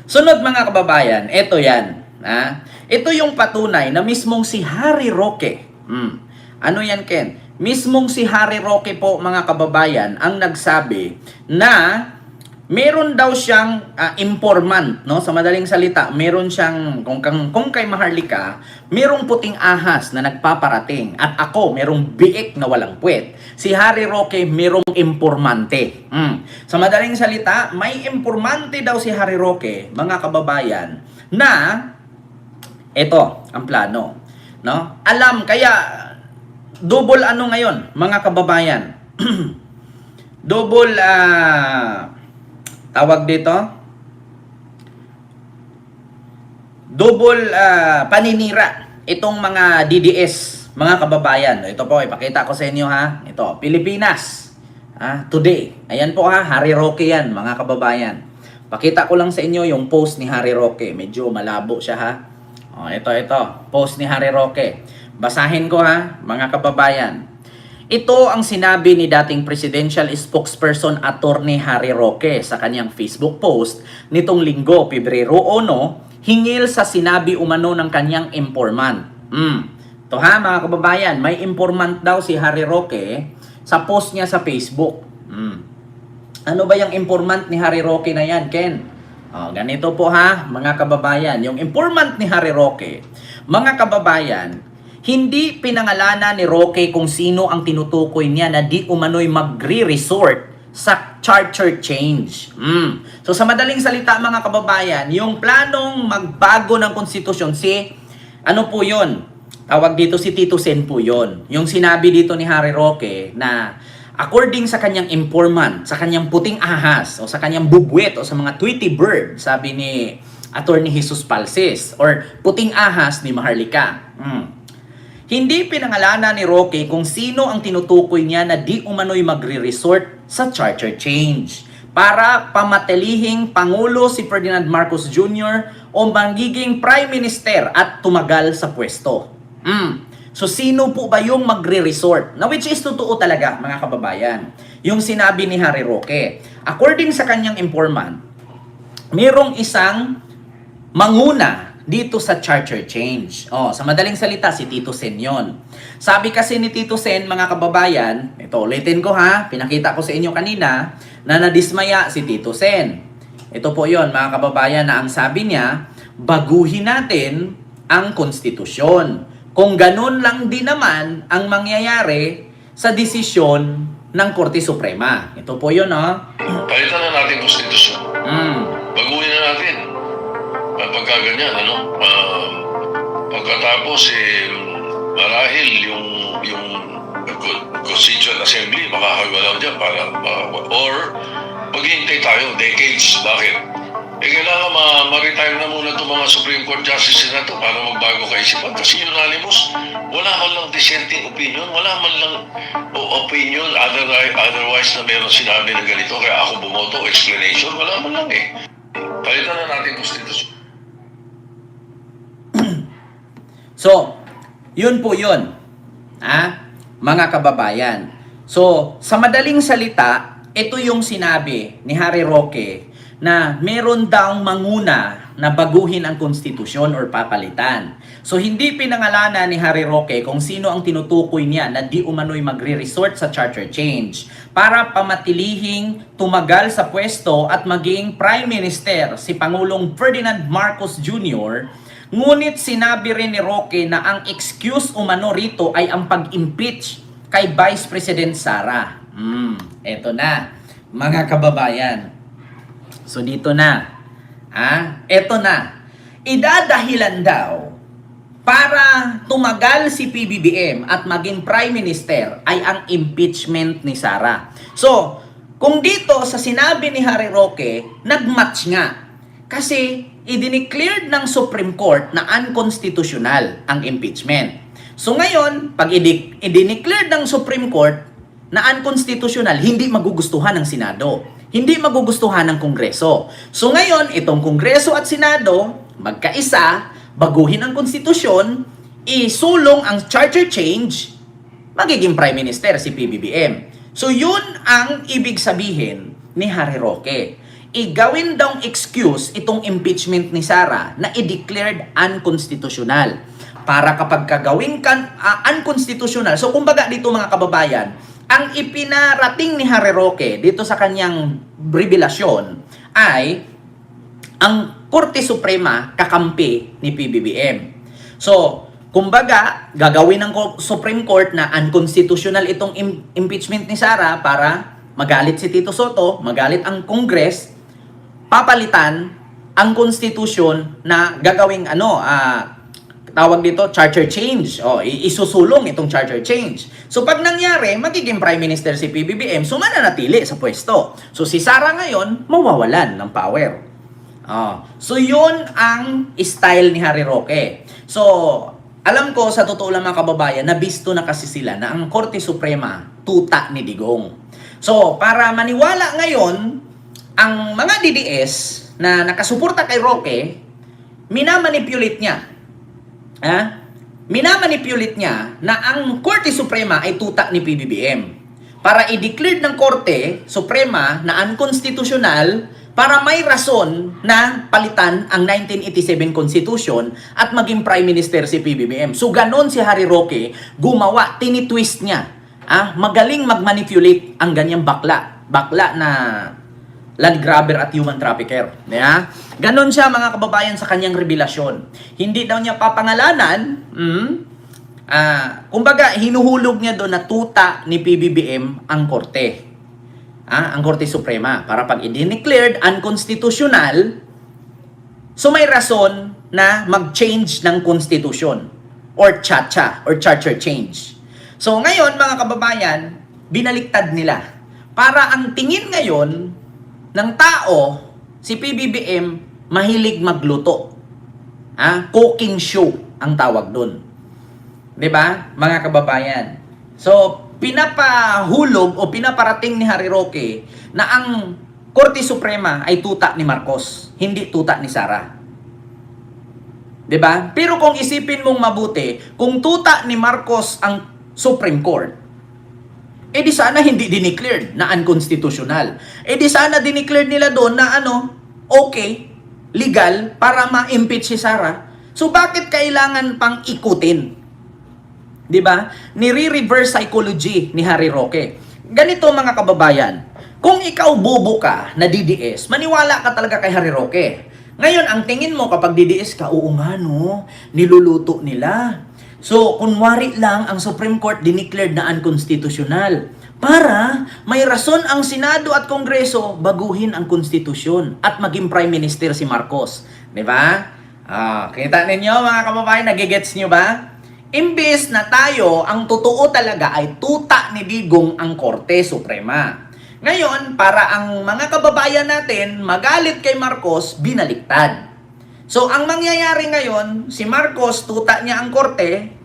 Sunod mga kababayan, ito yan. Ito yung patunay na mismong si Harry Roque. Ano yan, Ken? Mismong si Harry Roque po mga kababayan ang nagsabi na meron daw siyang informant, no? Sa madaling salita, meron siyang kung kay Maharlika, merong puting ahas na nagpaparating at ako merong biik na walang puwet. Si Harry Roque merong informante. Sa madaling salita, may informante daw si Harry Roque, mga kababayan, na ito ang plano, no? Alam kaya double ano ngayon, mga kababayan? Double tawag dito, double paninira itong mga DDS, mga kababayan. Ito po, ipakita ko sa inyo ha. Ito, Pilipinas. Today. Ayan po ha, Harry Roque yan, mga kababayan. Pakita ko lang sa inyo yung post ni Harry Roque. Medyo malabo siya ha. Ito, post ni Harry Roque. Basahin ko ha, mga kababayan. Ito ang sinabi ni dating presidential spokesperson Attorney Harry Roque sa kanyang Facebook post nitong linggo, Pebrero 1, hingil sa sinabi umano ng kanyang informant. Ito ha mga kababayan, may informant daw si Harry Roque sa post niya sa Facebook. Ano ba yung informant ni Harry Roque na yan, Ken? Ganito po ha mga kababayan, yung informant ni Harry Roque, mga kababayan, hindi pinangalanan ni Roque kung sino ang tinutukoy niya na di umano'y magre-resort sa charter change. So sa madaling salita mga kababayan, yung planong magbago ng konstitusyon ano po yun? Tawag dito si Tito Sen po yun. Yung sinabi dito ni Harry Roque na according sa kanyang informant, sa kanyang puting ahas o sa kanyang bubwet o sa mga Tweety bird, sabi ni Attorney Jesus Palces or puting ahas ni Maharlika. Hindi pinangalanan ni Roque kung sino ang tinutukoy niya na di umano'y magre-resort sa charter change para pamatalihing Pangulo si Ferdinand Marcos Jr. o magiging Prime Minister at tumagal sa pwesto. So sino po ba yung magre-resort? Na which is totoo talaga mga kababayan. Yung sinabi ni Harry Roque. According sa kanyang informant, mayroong isang manguna dito sa charter change. Sa madaling salita, si Tito Sen yun. Sabi kasi ni Tito Sen, mga kababayan, ito ulitin ko ha, pinakita ko sa inyo kanina, na nadismaya si Tito Sen. Ito po yon mga kababayan, na ang sabi niya, baguhin natin ang konstitusyon. Kung ganun lang din naman ang mangyayari sa desisyon ng Korte Suprema. Ito po yun, Palitan na natin konstitusyon. Baguhin na natin. Pagka ganyan, pagkatapos marahil yung Constituent Assembly makakagalaw dyan or maghihintay tayo decades. Bakit? Kailangan ma-retire na muna itong mga Supreme Court Justices na ito para magbago kaisipan kasi unanimous, wala man lang dissenting opinion, wala man lang opinion otherwise na meron sinabi na ganito kaya ako bumoto, explanation, wala man lang Palitan na natin konstitusyon. So, yun po yun. Mga kababayan. So, sa madaling salita, ito yung sinabi ni Harry Roque na meron daw manguna na baguhin ang konstitusyon or papalitan. So, hindi pinangalanan ni Harry Roque kung sino ang tinutukoy niya na di umano'y magre-resort sa charter change para pamatilihing tumagal sa pwesto at maging Prime Minister si Pangulong Ferdinand Marcos Jr. Ngunit sinabi rin ni Roque na ang excuse umano rito ay ang pag-impeach kay Vice President Sara. Eto na, mga kababayan. So dito na. Eto na. Idadahilan daw para tumagal si PBBM at maging Prime Minister ay ang impeachment ni Sara. So, kung dito sa sinabi ni Harry Roque, nag-match nga. Kasi i-declared ng Supreme Court na unconstitutional ang impeachment. So ngayon, pag i-declared ng Supreme Court na unconstitutional, hindi magugustuhan ng Senado. Hindi magugustuhan ng Kongreso. So ngayon, itong Kongreso at Senado, magkaisa, baguhin ang konstitusyon, isulong ang charter change, magiging Prime Minister si PBBM. So yun ang ibig sabihin ni Harry Roque. igawin daw excuse itong impeachment ni Sara na i-declared unconstitutional. Para kapag kagawin unconstitutional, so kumbaga dito mga kababayan, ang ipinarating ni Harry Roque dito sa kanyang revelasyon ay ang Korte Suprema kakampi ni PBBM. So, kumbaga, gagawin ng Supreme Court na unconstitutional itong impeachment ni Sara para magalit si Tito Soto, magalit ang Congress, papalitan ang Constitution na gagawing tawag dito, charter change. O, isusulong itong charter change. So, pag nangyari, magiging Prime Minister si PBBM, so mananatili sa pwesto. So, si Sara ngayon, mawawalan ng power. So, yun ang style ni Harry Roque. So, alam ko, sa totoo lang mga kababayan, nabisto na kasi sila na ang Korte Suprema, tuta ni Digong. So, para maniwala ngayon, ang mga DDS na nakasuporta kay Roque, minamanipulate niya. Minamanipulate niya na ang Korte Suprema ay tuta ni PBBM para i-declare ng Korte Suprema na unconstitutional para may rason na palitan ang 1987 Constitution at maging Prime Minister si PBBM. So ganon si Harry Roque gumawa, tinitwist niya. Magaling mag-manipulate ang ganyang bakla na land grabber at human trafficker. Ganon siya mga kababayan sa kanyang revelasyon. Hindi daw niya papangalanan, kumbaga hinuhulog niya doon na tuta ni PBBM ang korte. Ang Korte Suprema para pag i-declared unconstitutional, so may rason na mag-change ng constitution or charter change. So ngayon mga kababayan, binaliktad nila. Para ang tingin ngayon ng tao, si PBBM mahilig magluto. Cooking show ang tawag doon. 'Di ba? Mga kababayan. So, pinapahulog o pinaparating ni Harry Roque na ang Korte Suprema ay tuta ni Marcos, hindi tuta ni Sara. 'Di ba? Pero kung isipin mong mabuti, kung tuta ni Marcos ang Supreme Court, di sana hindi dineclared na unconstitutional. Di sana dineclared nila doon na okay, legal, para ma-impeach si Sara. So bakit kailangan pang ikutin? 'Di ba? Nire-reverse psychology ni Harry Roque. Ganito mga kababayan, kung ikaw bobo ka na DDS, maniwala ka talaga kay Harry Roque. Ngayon, ang tingin mo kapag DDS ka, oo nga no, niluluto nila. So, kunwari lang ang Supreme Court dineclared na unconstitutional para may rason ang Senado at Kongreso baguhin ang konstitusyon at maging Prime Minister si Marcos. 'Di ba? Kita ninyo mga kababayan, nagigets nyo ba? Imbes na tayo, ang totoo talaga ay tuta ni Digong ang Korte Suprema. Ngayon, para ang mga kababayan natin magalit kay Marcos, binaliktad. So, ang mangyayari ngayon, si Marcos, tuta niya ang korte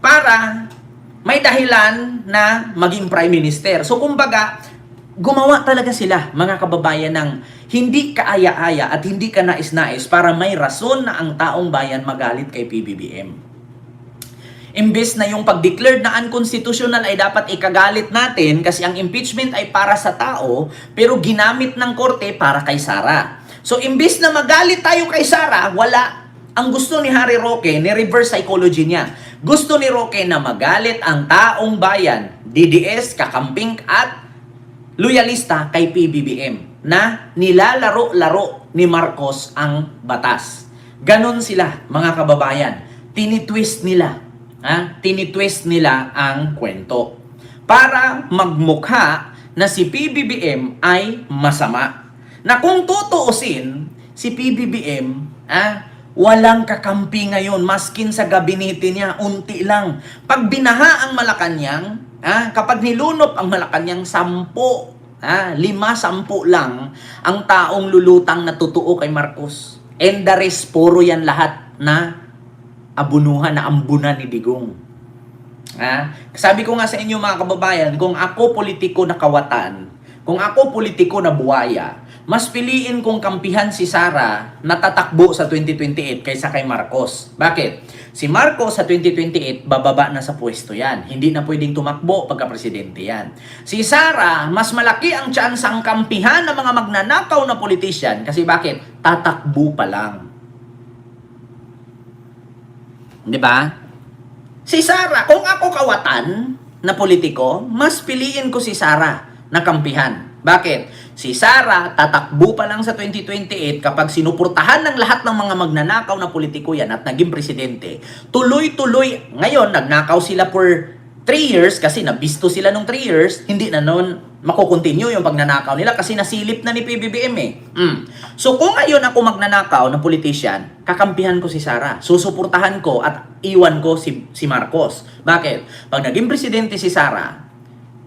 para may dahilan na maging Prime Minister. So, kumbaga, gumawa talaga sila, mga kababayan, ng hindi kaaya-aya at hindi ka nais-nais para may rason na ang taong bayan magalit kay PBBM. Imbes na yung pag-declared na unconstitutional ay dapat ikagalit natin kasi ang impeachment ay para sa tao, pero ginamit ng korte para kay Sara. So, imbis na magalit tayo kay Sara, wala. Ang gusto ni Harry Roque, ni-reverse psychology niya. Gusto ni Roque na magalit ang taong bayan, DDS, kakamping at loyalista kay PBBM na nilalaro-laro ni Marcos ang batas. Ganon sila, mga kababayan. Tinitwist nila. Tinitwist nila ang kwento. Para magmukha na si PBBM ay masama. Na kung tutuusin, si PBBM, walang kakampi ngayon, maskin sa gabinete niya, unti lang. Pag binaha ang Malacanang, kapag nilunop ang Malacanang, 10, 5-10 lang ang taong lulutang na totoo kay Marcos. And the rest, puro yan lahat na abunuhan, na ambunan ni Digong. Sabi ko nga sa inyo mga kababayan, kung ako politiko na kawatan, kung ako politiko na buwaya, mas piliin kong kampihan si Sara na tatakbo sa 2028 kaysa kay Marcos. Bakit? Si Marcos sa 2028, bababa na sa pwesto yan. Hindi na pwedeng tumakbo pagka-presidente yan. Si Sara, mas malaki ang tsansang kampihan ng mga magnanakaw na politician. Kasi bakit? Tatakbo pa lang. Di ba? Si Sara, kung ako kawatan na politiko, mas piliin ko si Sara na kampihan. Bakit? Si Sara, tatakbo pa lang sa 2028 kapag sinuportahan ng lahat ng mga magnanakaw na politiko yan at naging presidente. Tuloy-tuloy, ngayon, nagnakaw sila for 3 years kasi nabisto sila nung 3 years, hindi na noon makukontinue yung pagnanakaw nila kasi nasilip na ni PBBM eh. So kung ngayon ako magnanakaw na politician, kakampihan ko si Sara. Susuportahan ko at iwan ko si Marcos. Bakit? Pag naging presidente si Sara,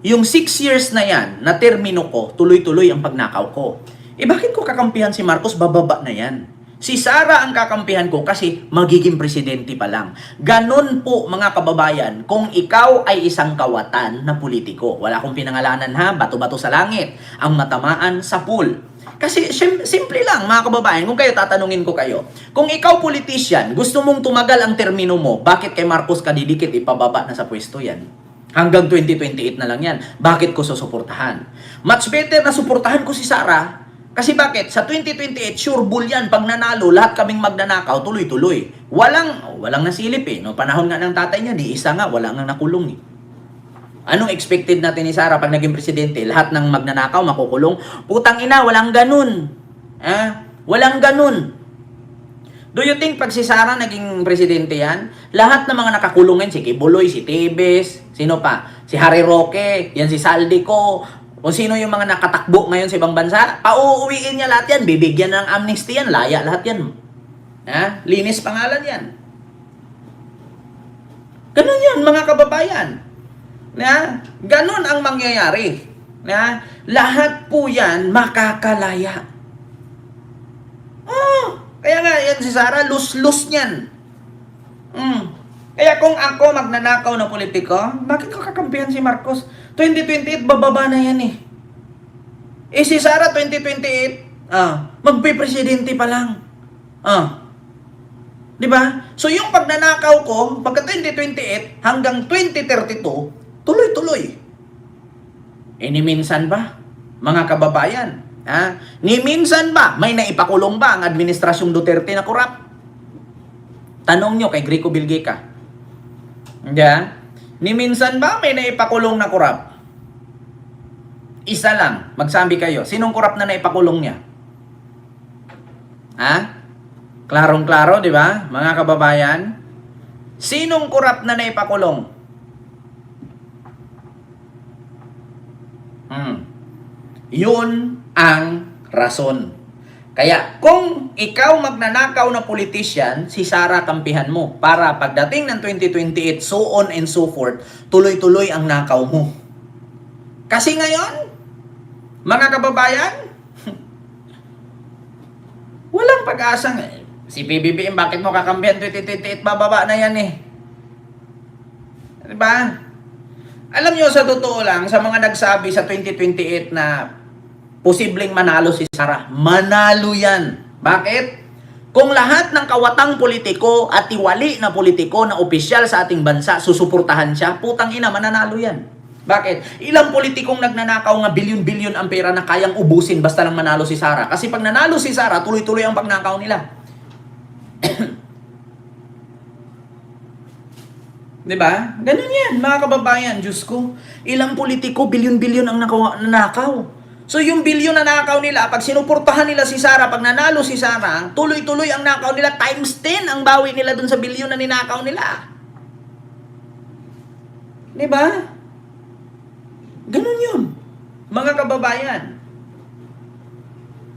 yung 6 years na yan, na termino ko, tuloy-tuloy ang pagnakaw ko. Bakit ko kakampihan si Marcos? Bababa na yan. Si Sara ang kakampihan ko kasi magiging presidente pa lang. Ganon po mga kababayan, kung ikaw ay isang kawatan na politiko. Wala akong pinangalanan ha, bato-bato sa langit. Ang matamaan sa pool. Kasi simple lang mga kababayan, kung kayo tatanungin ko kayo, kung ikaw politician, gusto mong tumagal ang termino mo, bakit kay Marcos ka didikit, ipababa na sa pwesto yan? Hanggang 2028 na lang yan. Bakit ko susuportahan? Much better na suportahan ko si Sara. Kasi bakit? Sa 2028, sure bull yan. Pag nanalo, lahat kaming magnanakaw, tuloy-tuloy. Walang nasilip eh. No? Panahon nga ng tatay niya, di isa nga, wala nga nakulong eh. Anong expected natin ni Sara pag naging presidente? Lahat ng magnanakaw, makukulong. Putang ina, walang ganun. Walang ganun. Do you think pag si Sara naging presidente yan, lahat ng mga nakakulungan, si Kibuloy, si Tebes, sino pa? Si Harry Roque, yan si Saldico, kung sino yung mga nakatakbo ngayon sa ibang bansa, pauuwiin niya lahat yan, bibigyan ng amnesty yan, laya lahat yan. Linis pangalan yan. Ganun yan, mga kababayan. Ganun ang mangyayari. Lahat po yan makakalaya. Kaya nga, yan si Sara, lus-lus niyan. Kaya kung ako magnanakaw na politiko, bakit ko kakampihan si Marcos? 2028, bababa na yan eh. Si Sara, 2028, magpe-presidente pa lang. Diba? So yung pagnanakaw ko, pagka 2028 hanggang 2032, tuloy-tuloy. Ni minsan ba, mga kababayan, ni minsan ba, may naipakulong ba ang administrasyong Duterte na korap? Tanong nyo kay Greco Bilgeca. Ni minsan ba, may naipakulong na korap? Isa lang, magsabi kayo, sinong korap na naipakulong niya? Klarong-klaro, di ba, mga kababayan? Sinong korap na naipakulong? Yun ang rason. Kaya kung ikaw magnanakaw na politician, si Sara kampihan mo para pagdating ng 2028, so on and so forth, tuloy-tuloy ang nakaw mo. Kasi ngayon, mga kababayan, walang pag-asang si PBBM, bakit mo kakampihan 2028, bababa na yan eh. Diba? Alam nyo, sa totoo lang, sa mga nagsabi sa 2028 na posibleng manalo si Sara, manalo yan. Bakit? Kung lahat ng kawatang politiko at tiwali na politiko na opisyal sa ating bansa, susuportahan siya, putang ina, mananalo yan. Bakit? Ilang politikong nagnanakaw nga bilyon-bilyon ang pera na kayang ubusin basta lang manalo si Sara. Kasi pag nanalo si Sara, tuloy-tuloy ang pagnakaw nila. Diba? Ganun yan, mga kababayan. Diyos ko, ilang politiko, bilyon-bilyon ang nanakaw. So yung bilyon na nakaw nila, pag sinuportahan nila si Sara, pag nanalo si Sara, tuloy-tuloy ang nakaw nila, times 10 ang bawi nila dun sa bilyon na ninakaw nila. Diba? Ganun yun, mga kababayan.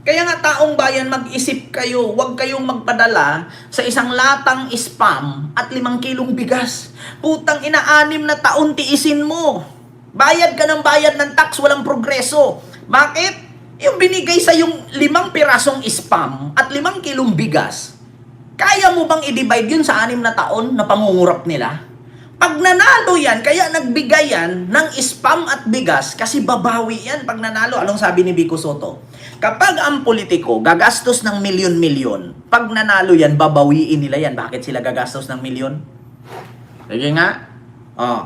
Kaya nga taong bayan, mag-isip kayo, huwag kayong magpadala sa isang latang spam at 5 kilong bigas. Putang ina, 6 na taon tiisin mo. Bayad ka ng bayad ng tax, walang progreso. Bakit? Yung binigay sa yung 5 pirasong spam at 5 kilong bigas, kaya mo bang i-divide yun sa 6 na taon na pangungurap nila? Pag nanalo yan, kaya nagbigay yan ng spam at bigas kasi babawi yan pag nanalo. Anong sabi ni Vico Soto? Kapag ang politiko gagastos ng milyon-milyon, pag nanalo yan, babawiin nila yan. Bakit sila gagastos ng milyon? Sige nga. Oh.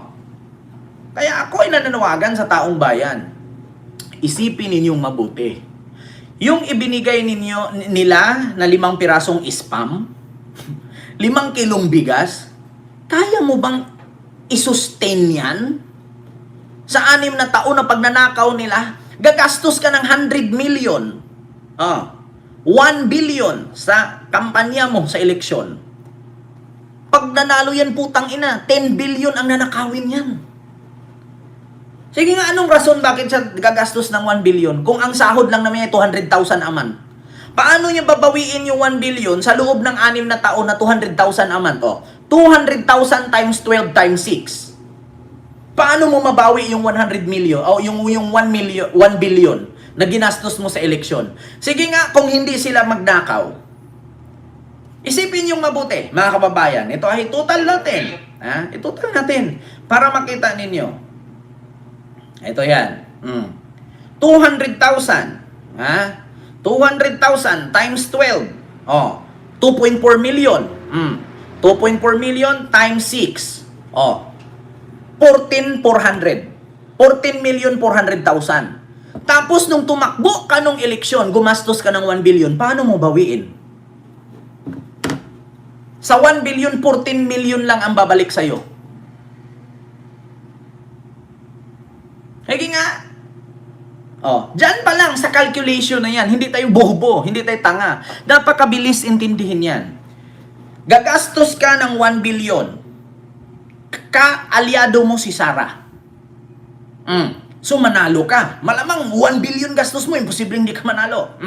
Kaya ako ay nananawagan sa taong bayan. Isipin ninyong mabuti. Yung ibinigay nila na 5 pirasong spam, 5 kilong bigas, kaya mo bang i-sustain yan? Sa 6 na taon na pagnanakaw nila, gagastos ka ng 100 million. 1 billion sa kampanya mo sa eleksyon. Pag nanalo yan, putang ina, 10 billion ang nanakawin yan. Sige nga, anong rason bakit siya gagastos ng 1 billion kung ang sahod lang naman ay 200,000 a month? Paano niya babawiin yung 1 billion sa loob ng 6 na taon na 200,000 a month? 200,000 times 12 times 6. Paano mo mabawi yung 100 million o yung 1 billion na ginastos mo sa eleksyon? Sige nga, kung hindi sila magnakaw. Isipin yung mabuti, mga kababayan. Ito ay total natin. Itotal natin para makita ninyo. Ito yan. 200,000. 200,000 times 12. 2.4 million. 2.4 million times 6. 14,400. 14,400,000. Tapos nung tumakbo ka nung eleksyon, gumastos ka ng 1 billion, paano mo bawiin? Sa 1 billion, 14 million lang ang babalik sa'yo. Hagi nga. Diyan pa lang sa calculation na yan. Hindi tayo bobo, hindi tayo tanga. Napakabilis intindihin yan. Gagastos ka ng 1 billion. Ka-aliado mo si Sara. So manalo ka. Malamang 1 billion gastos mo, imposible hindi ka manalo.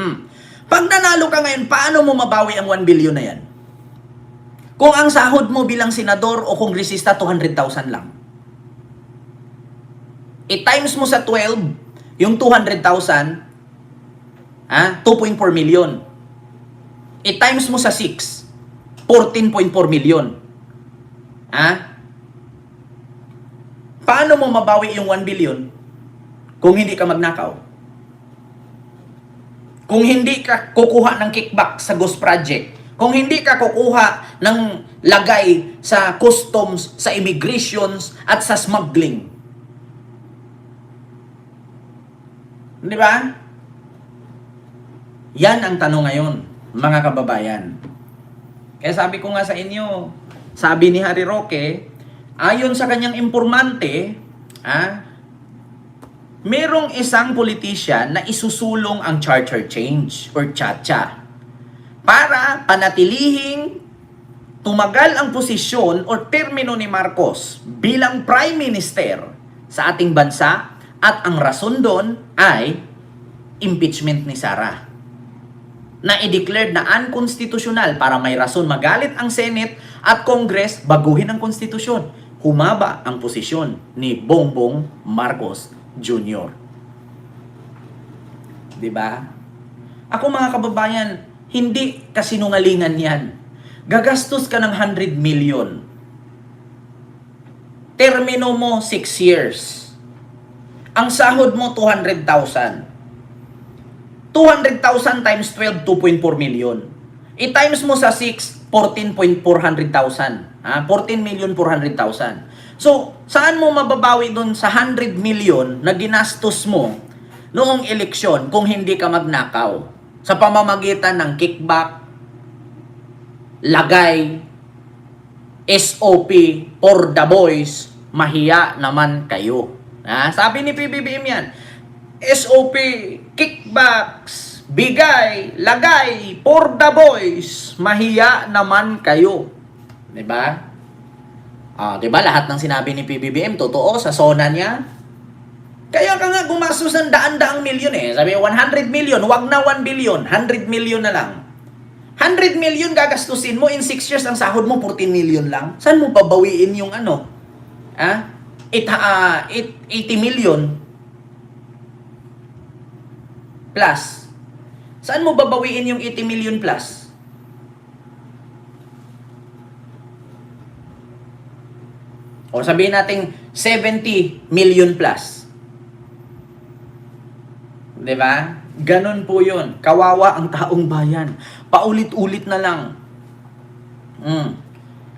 Pag nanalo ka ngayon, paano mo mabawi ang 1 billion na yan? Kung ang sahod mo bilang senador o kongresista, 200,000 lang. I-times mo sa 12, yung 200,000, 2.4 million. I-times mo sa 6, 14.4 million. Paano mo mabawi yung 1 billion kung hindi ka magnakaw? Kung hindi ka kukuha ng kickback sa Ghost Project, kung hindi ka kukuha ng lagay sa customs, sa immigrations, at sa smuggling. Di ba? Yan ang tanong ngayon, mga kababayan. Kaya sabi ko nga sa inyo, sabi ni Harry Roque, ayon sa kanyang impormante, merong isang politician na isusulong ang charter change or chacha para panatilihing tumagal ang posisyon o termino ni Marcos bilang Prime Minister sa ating bansa, at ang rason doon ay impeachment ni Sara na i-declared na unconstitutional para may rason magalit ang Senate at Congress baguhin ang konstitusyon. Humaba ang posisyon ni Bongbong Marcos Jr. Diba? Ako mga kababayan, hindi kasinungalingan yan. Gagastos ka ng 100 million. Termino mo 6 years. Ang sahod mo 200,000. 200,000 times 12, 2.4 million. I-times mo sa 6, 14,400,000. 14,400,000. So, saan mo mababawi dun sa 100 million na ginastos mo noong eleksyon kung hindi ka magnakaw? Sa pamamagitan ng kickback, lagay, SOP, for the boys, mahiya naman kayo. Sabi ni PBBM yan, SOP, kickbacks, bigay, lagay, for the boys, mahiya naman kayo. Diba? Diba lahat ng sinabi ni PBBM, totoo sa sona niya? Kaya ka nga gumastos ng daan-daang milyon Sabi 100 million, wag na 1 billion, 100 million na lang. 100 million gagastusin mo, in 6 years ang sahod mo 14 million lang. Saan mo babawiin yung 80 million plus? Saan mo babawiin yung 80 million plus? O sabihin natin 70 million plus. 'Di ba? Ganun po 'yun. Kawawa ang taong bayan. Paulit-ulit na lang.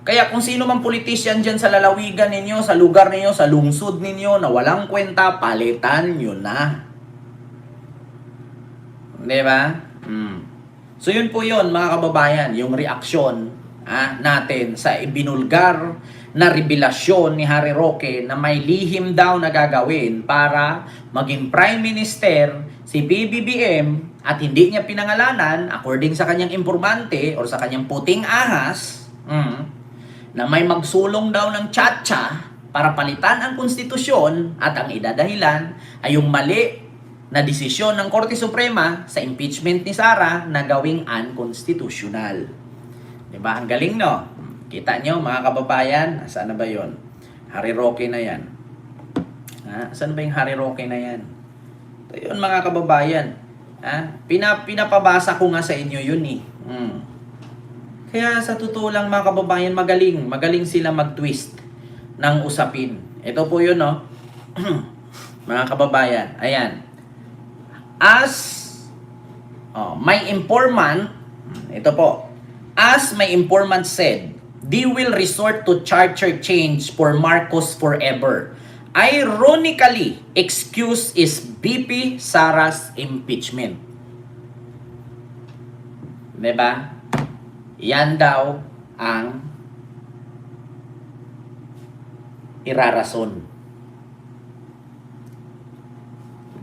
Kaya kung sino man politician dyan sa lalawigan ninyo, sa lugar ninyo, sa lungsod ninyo na walang kwenta, palitan nyo na. Di ba? So yun po yun mga kababayan, yung reaksyon natin sa ibinulgar na revelasyon ni Harry Roque na may lihim daw na gagawin para maging Prime Minister si PBBM at hindi niya pinangalanan according sa kanyang informante or sa kanyang puting ahas na may magsulong daw ng tsa-tsa para palitan ang konstitusyon at ang idadahilan ay yung mali na desisyon ng Korte Suprema sa impeachment ni Sara na gawing unconstitutional. Diba? Ang galing, no? Kita nyo, mga kababayan, saan na ba yun? Harry Roque na yan. Saan ba yung Harry Roque na yan? Ito yun, mga kababayan. Pinapabasa ko nga sa inyo yun, eh. Kaya sa totoo lang, mga kababayan, magaling sila mag-twist ng usapin. Ito po yun, no? Mga kababayan, ayan. My informant, ito po, as my informant said, they will resort to charter change for Marcos forever. Ironically, excuse is BP Sara's impeachment. Diba? Yan daw ang irarason.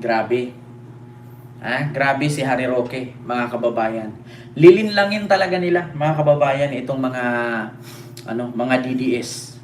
Grabe. Grabe si Harry Roque, mga kababayan. Lilinlangin talaga nila, mga kababayan, itong mga DDS.